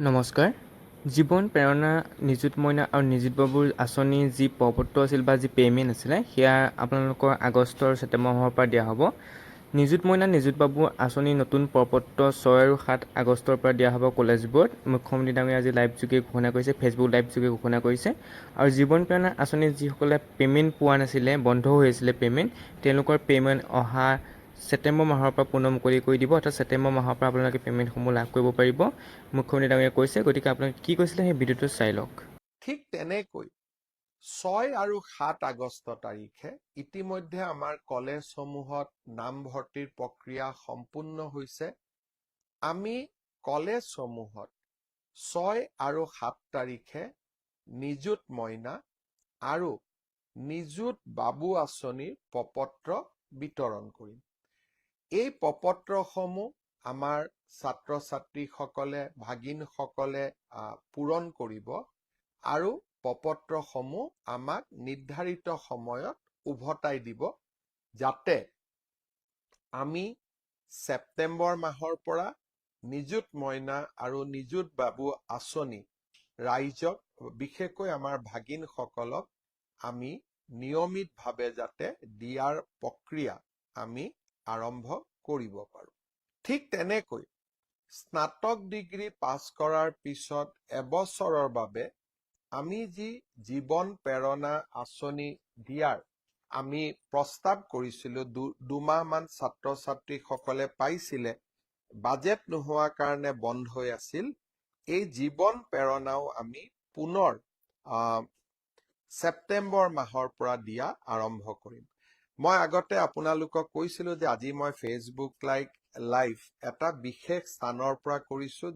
নমস্কাৰ। জীৱন প্ৰেৰণা নিযুত মইনা আৰু নিযুত বাবুৰ আঁচনি যি প্ৰপত্ৰ আছিল বা যি পে'মেণ্ট আছিলে সেয়া আপোনালোকৰ আগষ্ট আৰু ছেপ্টেম্বৰ মাহৰ পৰা দিয়া হ'ব। নিযুত মইনা নিযুত বাবুৰ আঁচনি নতুন প্ৰপত্ৰ 6 আৰু 7 আগষ্টৰ পৰা দিয়া হ'ব কলেজবোৰত। মুখ্যমন্ত্ৰী ডাঙৰীয়াই আজি লাইভ যোগে ঘোষণা কৰিছে, ফেচবুক লাইভ যোগে ঘোষণা কৰিছে। আৰু জীৱন প্ৰেৰণা আঁচনিত যিসকলে পে'মেণ্ট পোৱা নাছিলে, বন্ধ হৈ আছিলে পে'মেণ্ট, তেওঁলোকৰ পে'মেণ্ট অহা ছেপ্টেম্বৰ মাহৰ পৰা পুনৰ মুকলি কৰি দিব। অৰ্থাৎ ছেপ্টেম্বৰ মাহৰ পৰা আপোনালোকে পে'মেণ্টসমূহ লাভ কৰিব পাৰিব, মুখ্যমন্ত্ৰী ডাঙৰীয়াই কৈছে। গতিকে আপোনালোকে কি কৈছিলে সেই ভিডিঅ'টো চাই লওক। ঠিক তেনেকৈ 6 আৰু 7 আগষ্ট তাৰিখে ইতিমধ্যে আমাৰ কলেজসমূহত নামভৰ্তিৰ প্ৰক্ৰিয়া সম্পূৰ্ণ হৈছে। আমি কলেজসমূহত 6 আৰু 7 তাৰিখে নিযুত মইনা আৰু নিযুত বাবু আঁচনিৰ প্ৰপত্ৰ বিতৰণ কৰিম। এই প্ৰপত্ৰসমূহ আমাৰ ছাত্ৰ ছাত্ৰীসকলে, ভাগিনসকলে পূৰণ কৰিব আৰু প্ৰপত্ৰসমূহ আমাক নিৰ্ধাৰিত সময়ত উভতাই দিব, যাতে আমি ছেপ্টেম্বৰ মাহৰ পৰা নিযুত মইনা আৰু নিযুত বাবু আঁচনি ৰাইজক, বিশেষকৈ আমাৰ ভাগিনসকলক আমি নিয়মিতভাৱে যাতে দিয়াৰ প্ৰক্ৰিয়া আমি আৰম্ভ কৰিব পাৰোঁ। ঠিক তেনেকৈ স্নাতক ডিগ্ৰী পাছ কৰাৰ পিছত এবছৰৰ বাবে আমি যি জীৱন প্ৰেৰণা আঁচনি দিয়াৰ আমি প্ৰস্তাৱ কৰিছিলোঁ, দুমাহমান ছাত্ৰ ছাত্ৰীসকলে পাইছিলে, বাজেট নোহোৱাৰ কাৰণে বন্ধ হৈ আছিল। এই জীৱন প্ৰেৰণাও আমি পুনৰ ছেপ্টেম্বৰ মাহৰ পৰা দিয়া আৰম্ভ কৰিম। মই আগতে আপোনালোকক কৈছিলোঁ যে আজি মই ফেচবুক লাইভ এটা বিশেষ স্থানৰ পৰা কৰিছোঁ।